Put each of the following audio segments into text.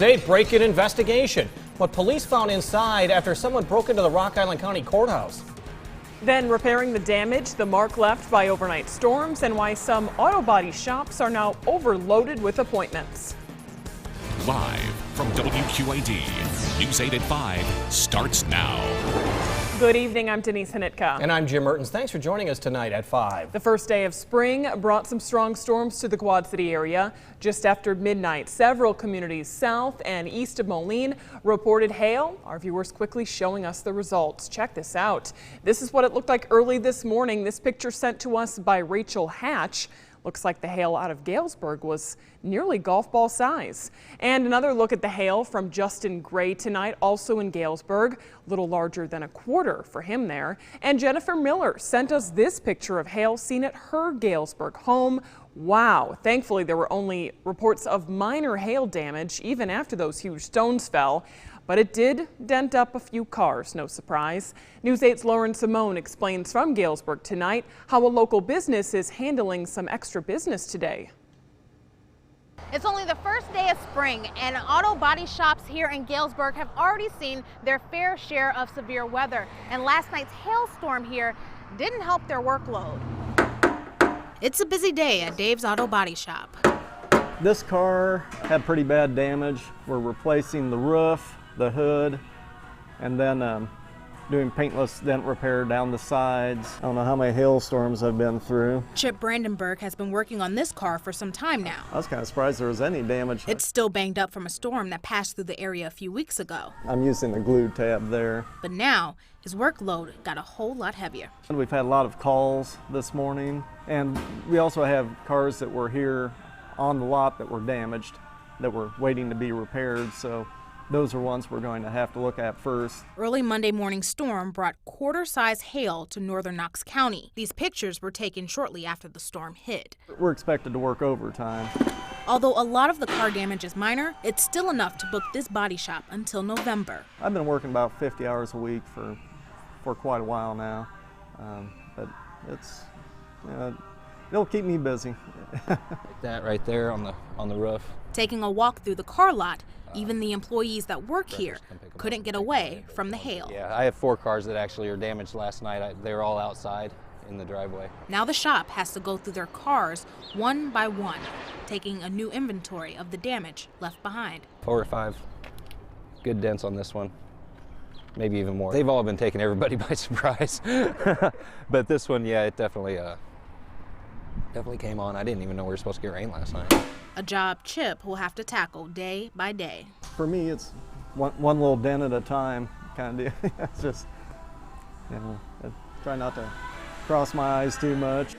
A break-in investigation. What police found inside after someone broke into the Rock Island County Courthouse. Then repairing the damage, the mark left by overnight storms, and why some auto body shops are now overloaded with appointments. Live from WQAD, News 8 at 5 starts now. Good evening, I'm Denise Hanitka. And I'm Jim Mertens. Thanks for joining us tonight at 5. The first day of spring brought some strong storms to the Quad City area. Just after midnight, several communities south and east of Moline reported hail. Our viewers quickly showing us the results. Check this out. This is what it looked like early this morning. This picture sent to us by Rachel Hatch. Looks like the hail out of Galesburg was nearly golf ball size. And another look at the hail from Justin Gray tonight, also in Galesburg, a little larger than a quarter for him there. And Jennifer Miller sent us this picture of hail seen at her Galesburg home. Wow, thankfully there were only reports of minor hail damage even after those huge stones fell. But it did dent up a few cars, no surprise. News 8's Lauren Simone explains from Galesburg tonight how a local business is handling some extra business today. It's only the first day of spring, and auto body shops here in Galesburg have already seen their fair share of severe weather. And last night's hailstorm here didn't help their workload. It's a busy day at Dave's Auto Body Shop. This car had pretty bad damage. We're replacing the roof, the hood, and then doing paintless dent repair down the sides. I don't know how many hailstorms I've been through. Chip Brandenburg has been working on this car for some time now. I was kind of surprised there was any damage. It's still banged up from a storm that passed through the area a few weeks ago. I'm using the glue tab there. But now, his workload got a whole lot heavier. And we've had a lot of calls this morning, and we also have cars that were here on the lot that were damaged, that were waiting to be repaired, so those are ones we're going to have to look at first. Early Monday morning storm brought quarter-size hail to northern Knox County. These pictures were taken shortly after the storm hit. We're expected to work overtime. Although a lot of the car damage is minor, it's still enough to book this body shop until November. I've been working about 50 hours a week for quite a while now, but it's, it'll keep me busy. That right there on the roof. Taking a walk through the car lot, even the employees that work here couldn't get away from the hail. Yeah, I have 4 cars that actually are damaged last night. They were all outside in the driveway. Now the shop has to go through their cars one by one, taking a new inventory of the damage left behind. 4 or 5 good dents on this one, maybe even more. They've all been taking everybody by surprise. But this one, yeah, it definitely came on. I didn't even know we were supposed to get rain last night. A job Chip will have to tackle day by day. For me, it's one little dent at a time kind of deal. It's just, I try not to cross my eyes too much.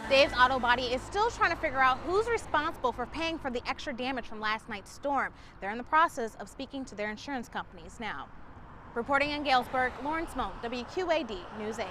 Dave's Auto Body is still trying to figure out who's responsible for paying for the extra damage from last night's storm. They're in the process of speaking to their insurance companies now. Reporting in Galesburg, Lauren Simone, WQAD News 8.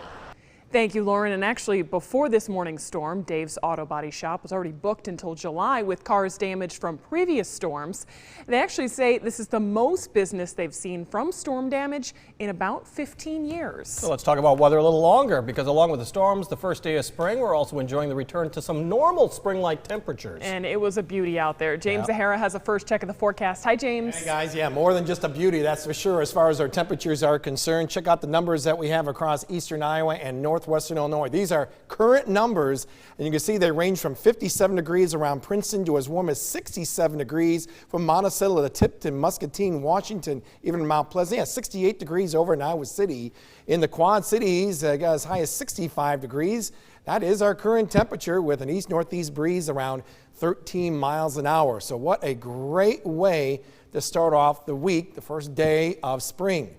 Thank you, Lauren. And actually, before this morning's storm, Dave's Auto Body Shop was already booked until July with cars damaged from previous storms. They actually say this is the most business they've seen from storm damage in about 15 years. So let's talk about weather a little longer, because along with the storms, the first day of spring, we're also enjoying the return to some normal spring-like temperatures. And it was a beauty out there. James Zahara has a first check of the forecast. Hi, James. Hey, guys. Yeah, more than just a beauty, that's for sure. As far as our temperatures are concerned, check out the numbers that we have across eastern Iowa and northwestern Illinois. These are current numbers, and you can see they range from 57 degrees around Princeton to as warm as 67 degrees from Monticello to Tipton, Muscatine, Washington, even Mount Pleasant. Yeah, 68 degrees over in Iowa City. In the Quad Cities, got as high as 65 degrees. That is our current temperature with an east-northeast breeze around 13 miles an hour. So what a great way to start off the week, the first day of spring,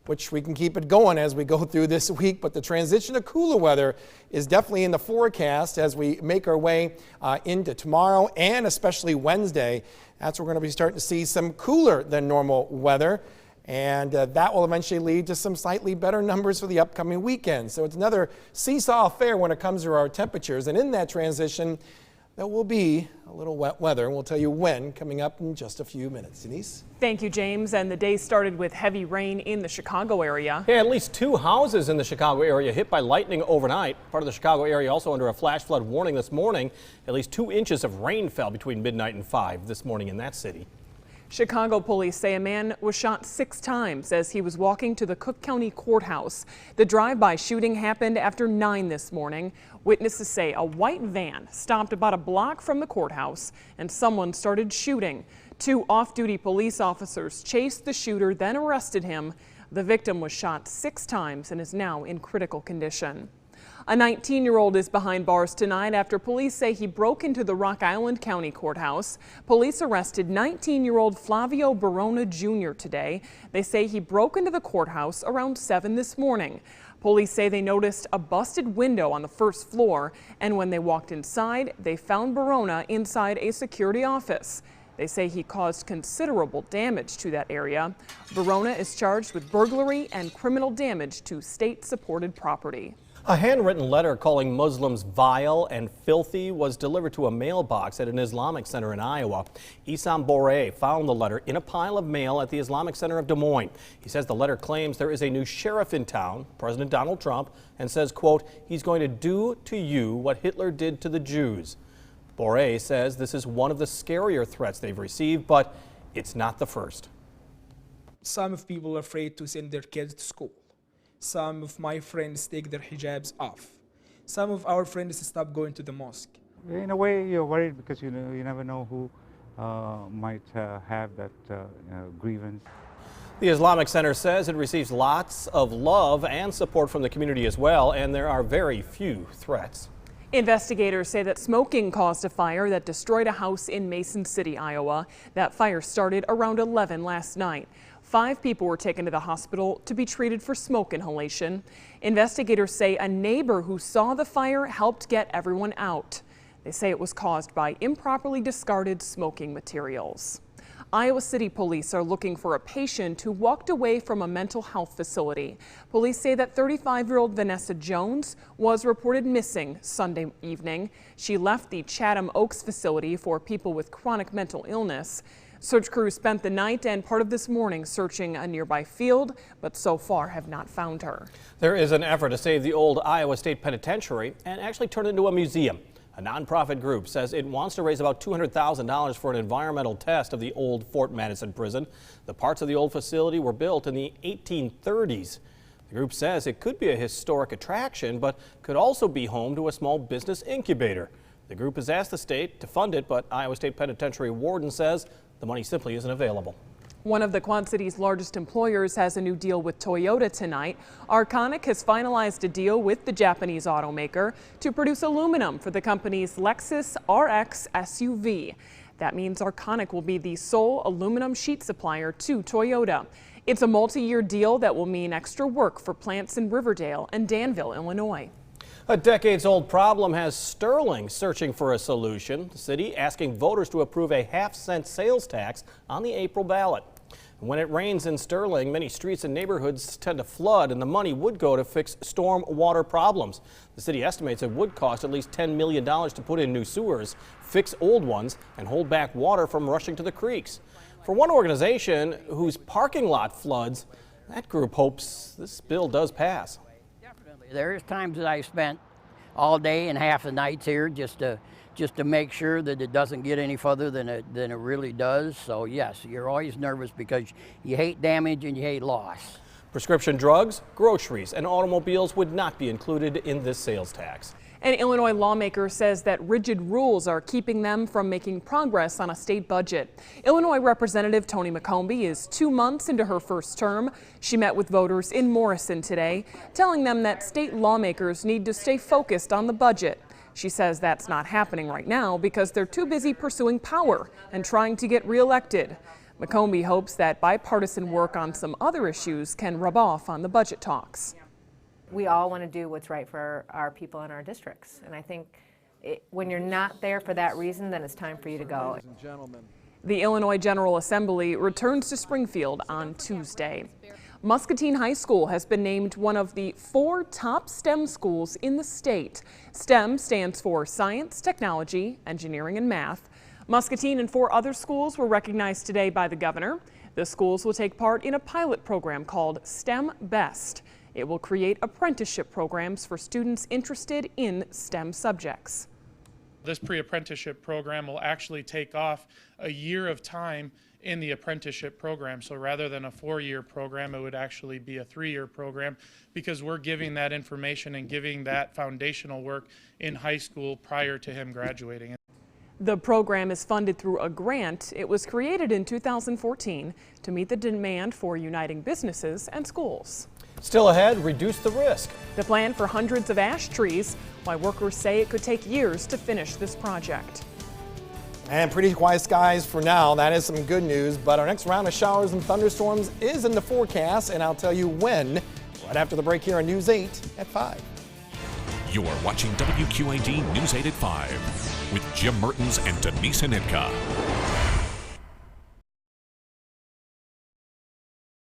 which we can keep it going as we go through this week. But the transition to cooler weather is definitely in the forecast as we make our way into tomorrow and especially Wednesday. That's where we're going to be starting to see some cooler than normal weather. And that will eventually lead to some slightly better numbers for the upcoming weekend. So it's another seesaw affair when it comes to our temperatures. And in that transition, there will be a little wet weather, and we'll tell you when coming up in just a few minutes. Denise? Thank you, James. And the day started with heavy rain in the Chicago area. Yeah, at least 2 houses in the Chicago area hit by lightning overnight. Part of the Chicago area also under a flash flood warning this morning. At least 2 inches of rain fell between midnight and 5 this morning in that city. Chicago police say a man was shot 6 times as he was walking to the Cook County Courthouse. The drive-by shooting happened after 9 this morning. Witnesses say a white van stopped about a block from the courthouse and someone started shooting. 2 off-duty police officers chased the shooter, then arrested him. The victim was shot 6 times and is now in critical condition. A 19-year-old is behind bars tonight after police say he broke into the Rock Island County Courthouse. Police arrested 19-year-old Flavio Barona Jr. today. They say he broke into the courthouse around 7 this morning. Police say they noticed a busted window on the first floor, and when they walked inside, they found Barona inside a security office. They say he caused considerable damage to that area. Barona is charged with burglary and criminal damage to state-supported property. A handwritten letter calling Muslims vile and filthy was delivered to a mailbox at an Islamic center in Iowa. Isam Boré found the letter in a pile of mail at the Islamic Center of Des Moines. He says the letter claims there is a new sheriff in town, President Donald Trump, and says, quote, he's going to do to you what Hitler did to the Jews. Boré says this is one of the scarier threats they've received, but it's not the first. Some of people are afraid to send their kids to school. Some of my friends take their hijabs off. Some of our friends stop going to the mosque. In a way, you're worried because you never know who might have that grievance. The Islamic Center says it receives lots of love and support from the community as well, and there are very few threats. Investigators say that smoking caused a fire that destroyed a house in Mason City, Iowa. That fire started around 11 last night. 5 people were taken to the hospital to be treated for smoke inhalation. Investigators say a neighbor who saw the fire helped get everyone out. They say it was caused by improperly discarded smoking materials. Iowa City police are looking for a patient who walked away from a mental health facility. Police say that 35-year-old Vanessa Jones was reported missing Sunday evening. She left the Chatham Oaks facility for people with chronic mental illness. Search crews spent the night and part of this morning searching a nearby field, but so far have not found her. There is an effort to save the old Iowa State Penitentiary and actually turn it into a museum. A nonprofit group says it wants to raise about $200,000 for an environmental test of the old Fort Madison prison. The parts of the old facility were built in the 1830s. The group says it could be a historic attraction, but could also be home to a small business incubator. The group has asked the state to fund it, but Iowa State Penitentiary warden says the money simply isn't available. One of the Quad Cities' largest employers has a new deal with Toyota tonight. Arconic has finalized a deal with the Japanese automaker to produce aluminum for the company's Lexus RX SUV. That means Arconic will be the sole aluminum sheet supplier to Toyota. It's a multi-year deal that will mean extra work for plants in Riverdale and Danville, Illinois. A decades-old problem has Sterling searching for a solution. The city asking voters to approve a half-cent sales tax on the April ballot. When it rains in Sterling, many streets and neighborhoods tend to flood, and the money would go to fix storm water problems. The city estimates it would cost at least $10 million to put in new sewers, fix old ones, and hold back water from rushing to the creeks. For one organization whose parking lot floods, that group hopes this bill does pass. Definitely. There's times that I spent all day and half the nights here just to make sure that it doesn't get any further than it really does. So yes, you're always nervous because you hate damage and you hate loss. Prescription drugs, groceries, and automobiles would not be included in this sales tax. An Illinois lawmaker says that rigid rules are keeping them from making progress on a state budget. Illinois Representative Toni McCombie is 2 months into her first term. She met with voters in Morrison today, telling them that state lawmakers need to stay focused on the budget. She says that's not happening right now because they're too busy pursuing power and trying to get reelected. McCombie hopes that bipartisan work on some other issues can rub off on the budget talks. We all want to do what's right for our people in our districts, and I think when you're not there for that reason, then it's time for you to go. The Illinois General Assembly returns to Springfield on Tuesday. Muscatine High School has been named one of the 4 top STEM schools in the state. STEM stands for Science, Technology, Engineering, and Math. Muscatine and 4 other schools were recognized today by the governor. The schools will take part in a pilot program called STEM Best. It will create apprenticeship programs for students interested in STEM subjects. This pre-apprenticeship program will actually take off a year of time in the apprenticeship program. So rather than a 4-year program, it would actually be a 3-year program, because we're giving that information and giving that foundational work in high school prior to him graduating. The program is funded through a grant. It was created in 2014 to meet the demand for uniting businesses and schools. Still ahead, reduce the risk. The plan for hundreds of ash trees, why workers say it could take years to finish this project. And pretty quiet skies for now. That is some good news, but our next round of showers and thunderstorms is in the forecast, and I'll tell you when right after the break here on News 8 at 5. You're watching WQAD News 8 at 5 with Jim Mertens and Denise Hanitka.